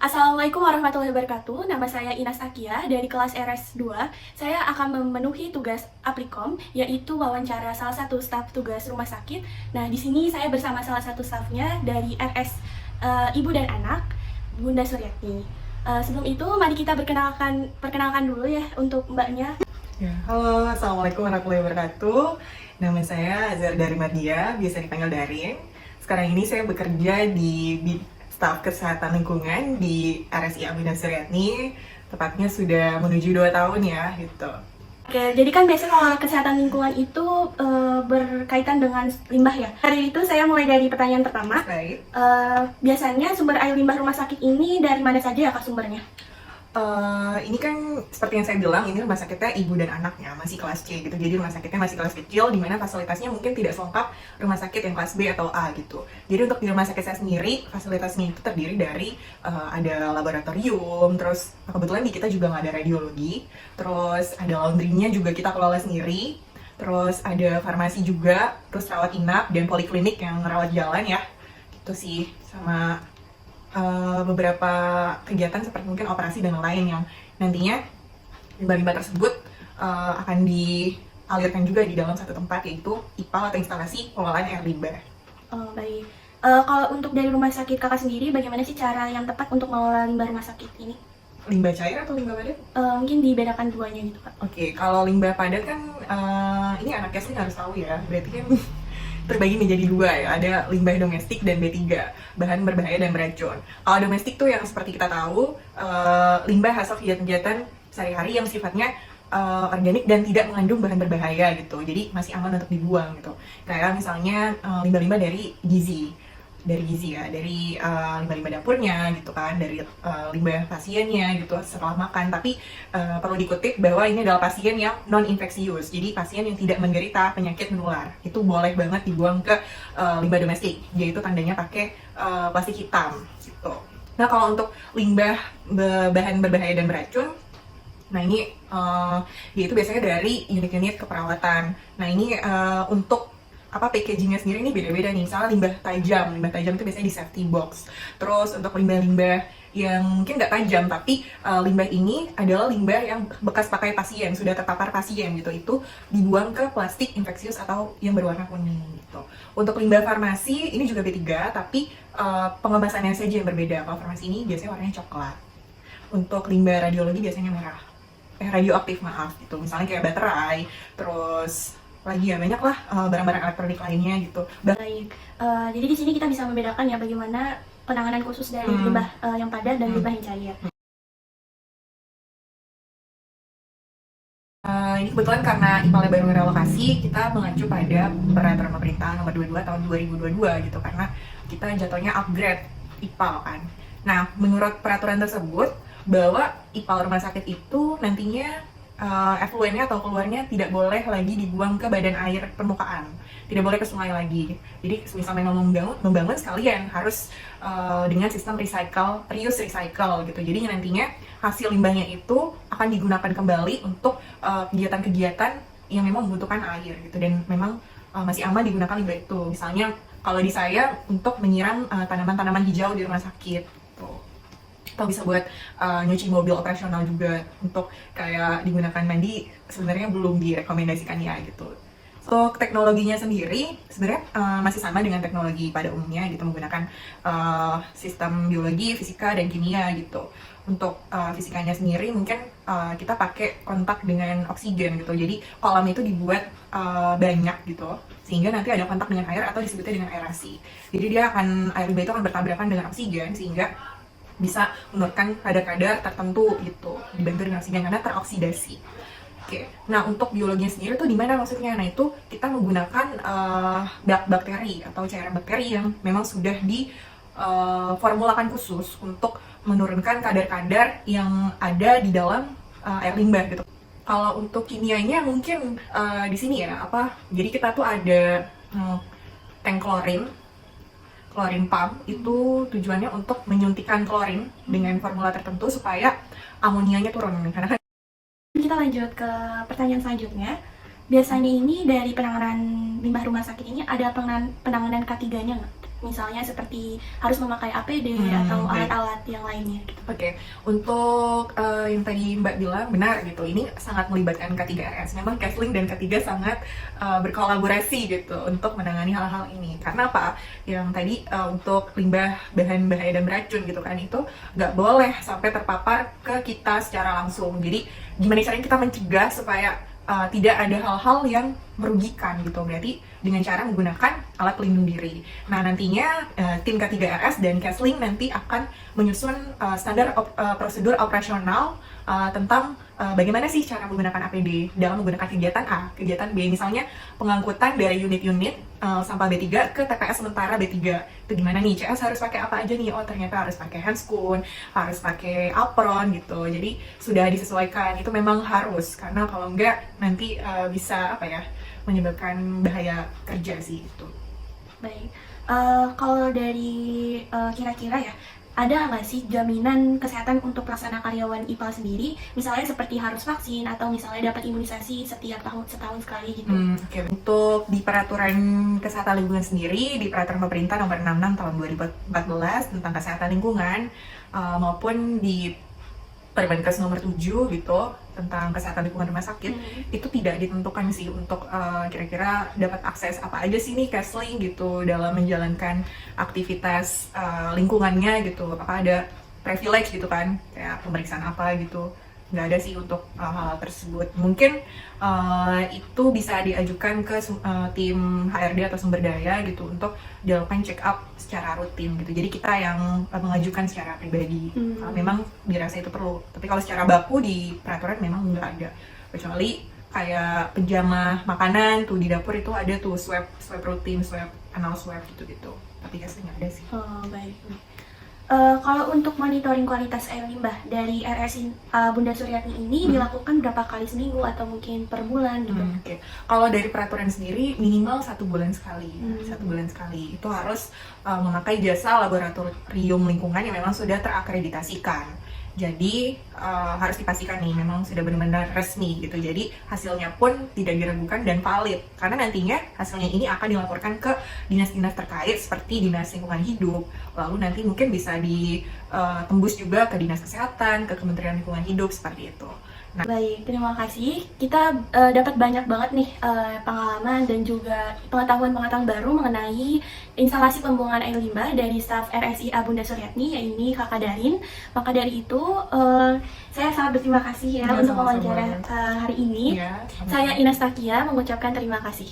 Assalamualaikum warahmatullahi wabarakatuh. Nama saya Inas Akia dari kelas RS2. Saya akan memenuhi tugas Aplikom, yaitu wawancara salah satu staf tugas rumah sakit. Nah, di sini saya bersama salah satu stafnya dari RS Ibu dan Anak, Bunda Suryati. Sebelum itu, mari kita perkenalkan dulu ya untuk mbaknya. Ya, halo, assalamualaikum warahmatullahi wabarakatuh. Nama saya Azhar dari Mardia, biasa dipanggil Darin. Sekarang ini saya bekerja di staf kesehatan lingkungan di RSI Bunda Suryatni. Tepatnya sudah menuju 2 tahun ya, gitu. Oke, jadi kan biasanya kalau kesehatan lingkungan itu berkaitan dengan limbah ya. Hari itu saya mulai dari pertanyaan pertama. Baik. Biasanya sumber air limbah rumah sakit ini dari mana saja ya Kak sumbernya? Ini kan seperti yang saya bilang, ini rumah sakitnya ibu dan anaknya, masih kelas C gitu. Jadi rumah sakitnya masih kelas kecil, di mana fasilitasnya mungkin tidak selengkap rumah sakit yang kelas B atau A gitu. Jadi untuk di rumah sakit saya sendiri, fasilitasnya itu terdiri dari ada laboratorium, terus kebetulan di kita juga nggak ada radiologi, terus ada laundrynya juga kita kelola sendiri, terus ada farmasi juga, terus rawat inap dan poliklinik yang rawat jalan ya, gitu sih. Sama beberapa kegiatan seperti mungkin operasi dan lain yang nantinya limbah-limbah tersebut akan dialirkan juga di dalam satu tempat, yaitu IPAL atau instalasi pengelolaan air limbah. Oh, baik. Kalau untuk dari rumah sakit kakak sendiri, bagaimana sih cara yang tepat untuk mengelola limbah rumah sakit ini? Limbah cair atau limbah padat? Mungkin dibedakan duanya gitu kak. Oke, kalau limbah padat kan ini anak sih harus tahu ya, berarti kan terbagi menjadi dua ya, ada limbah domestik dan B3, bahan berbahaya dan beracun. Kalau domestik tuh yang seperti kita tahu, limbah hasil kegiatan-kegiatan sehari-hari yang sifatnya organik dan tidak mengandung bahan berbahaya gitu, jadi masih aman untuk dibuang gitu. Kayak misalnya limbah-limbah dari gizi ya, dari limbah-limbah dapurnya gitu kan, dari limbah pasiennya gitu setelah makan. Tapi perlu dikutip bahwa ini adalah pasien yang non infeksius, jadi pasien yang tidak menderita penyakit menular, itu boleh banget dibuang ke limbah domestik, yaitu tandanya pakai plastik hitam gitu. Nah, kalau untuk limbah bahan berbahaya dan beracun, nah ini yaitu biasanya dari unit-unit keperawatan. Nah ini untuk packagingnya sendiri ini beda-beda nih. Misalnya limbah tajam itu biasanya di safety box. Terus untuk limbah-limbah yang mungkin nggak tajam, tapi limbah ini adalah limbah yang bekas pakai pasien, sudah terpapar pasien gitu, itu dibuang ke plastik infeksius atau yang berwarna kuning gitu. Untuk limbah farmasi ini juga B3, tapi pengemasannya saja yang berbeda. Kalau farmasi ini biasanya warnanya coklat. Untuk limbah radiologi biasanya merah, radioaktif maaf gitu. Misalnya kayak baterai, terus lagi ya banyak lah barang-barang elektronik lainnya gitu. Baik. Jadi di sini kita bisa membedakan ya bagaimana penanganan khusus dari limbah yang padat dan limbah yang cair. Ini kebetulan karena IPAL baru relokasi, kita mengacu pada peraturan pemerintah nomor 22 tahun 2022 gitu, karena kita jatuhnya upgrade IPAL kan. Nah, menurut peraturan tersebut bahwa IPAL rumah sakit itu nantinya efluennya atau keluarnya tidak boleh lagi dibuang ke badan air permukaan, tidak boleh ke sungai lagi. Jadi misalnya membangun sekalian harus dengan sistem reuse recycle gitu. Jadi nantinya hasil limbahnya itu akan digunakan kembali untuk kegiatan-kegiatan yang memang membutuhkan air gitu, dan memang masih aman digunakan limbah itu. Misalnya kalau di saya untuk menyiram tanaman-tanaman hijau di rumah sakit gitu. Atau bisa buat nyuci mobil operasional juga, untuk kayak digunakan mandi sebenarnya belum direkomendasikan ya gitu. Untuk teknologinya sendiri sebenarnya masih sama dengan teknologi pada umumnya gitu, menggunakan sistem biologi, fisika, dan kimia gitu. Untuk fisikanya sendiri mungkin kita pakai kontak dengan oksigen gitu, jadi kolam itu dibuat banyak gitu, sehingga nanti ada kontak dengan air atau disebutnya dengan aerasi. Jadi air limbah itu akan bertabrakan dengan oksigen sehingga bisa menurunkan kadar-kadar tertentu gitu, dibantu dengan oksigen karena teroksidasi. Oke, nah untuk biologinya sendiri tuh di mana maksudnya? Nah itu kita menggunakan bakteri atau cairan bakteri yang memang sudah diformulakan khusus untuk menurunkan kadar-kadar yang ada di dalam air limbah gitu. Kalau untuk kimianya mungkin di sini ya jadi kita tuh ada tank klorin pump, itu tujuannya untuk menyuntikkan klorin dengan formula tertentu supaya amonianya turun. Karena Kita lanjut ke pertanyaan selanjutnya. Biasanya ini dari penanganan limbah rumah sakit ini ada penanganan K3-nya nggak? misalnya seperti harus memakai APD atau baik. alat-alat yang lainnya gitu. Oke, untuk yang tadi Mbak bilang benar gitu, ini sangat melibatkan K3RS. Memang Kesling dan K3 sangat berkolaborasi gitu untuk menangani hal-hal ini. Karena apa? Yang tadi untuk limbah bahan bahaya dan beracun gitu kan, itu nggak boleh sampai terpapar ke kita secara langsung. Jadi gimana caranya kita mencegah supaya tidak ada hal-hal yang merugikan gitu. Berarti dengan cara menggunakan alat pelindung diri. Nah, nantinya tim K3RS dan Kesling nanti akan menyusun standar prosedur operasional tentang bagaimana sih cara menggunakan APD dalam menggunakan kegiatan A, kegiatan B, misalnya pengangkutan dari unit-unit sampah B3 ke TPS sementara B3. Itu gimana nih, CS harus pakai apa aja nih? Oh, ternyata harus pakai handscoon, harus pakai apron gitu. Jadi sudah disesuaikan, itu memang harus, karena kalau enggak nanti bisa apa ya, menyebabkan bahaya kerja sih itu. Baik, kalau dari kira-kira ya, ada nggak sih jaminan kesehatan untuk pelaksana karyawan IPAL sendiri? Misalnya seperti harus vaksin atau misalnya dapat imunisasi setiap setahun sekali gitu. Oke. Untuk di peraturan kesehatan lingkungan sendiri, di peraturan pemerintah nomor 66 tahun 2014 tentang kesehatan lingkungan, maupun di Permenkes nomor 7 gitu tentang kesehatan lingkungan rumah sakit, itu tidak ditentukan sih untuk kira-kira dapat akses apa aja sih nih Kesling gitu dalam menjalankan aktivitas lingkungannya gitu. Apakah ada privilege gitu kan, kayak pemeriksaan apa gitu. Nggak ada sih untuk hal tersebut. Mungkin itu bisa diajukan ke tim HRD atau sumber daya gitu untuk dilakukan check up secara rutin gitu. Jadi kita yang mengajukan secara pribadi. Kalau memang dirasa itu perlu. Tapi kalau secara baku di peraturan memang nggak ada. Kecuali kayak penjamah makanan tuh di dapur itu ada tuh swab rutin, swab anal swab gitu-gitu. Tapi biasanya nggak ada sih. Oh, baik. Kalau untuk monitoring kualitas air limbah dari RS Bunda Suryatni ini dilakukan berapa kali seminggu atau mungkin per bulan gitu? Oke. Kalau dari peraturan sendiri minimal 1 bulan sekali, 1 bulan sekali. Itu harus memakai jasa laboratorium lingkungan yang memang sudah terakreditasikan. Jadi harus dipastikan nih memang sudah benar-benar resmi gitu. Jadi hasilnya pun tidak diragukan dan valid. Karena nantinya hasilnya ini akan dilaporkan ke dinas-dinas terkait seperti Dinas Lingkungan Hidup. Lalu nanti mungkin bisa ditembus juga ke Dinas Kesehatan, ke Kementerian Lingkungan Hidup seperti itu. Nah, Baik, terima kasih. Kita dapat banyak banget nih pengalaman dan juga pengetahuan-pengetahuan baru mengenai instalasi pembuangan air limbah dari staf RSIA Bunda Suryatni, yaitu Kakak Darin. Maka dari itu, saya sangat berterima kasih ya untuk sama-sama. wawancara hari ini. ya, Saya Ines Takia mengucapkan terima kasih.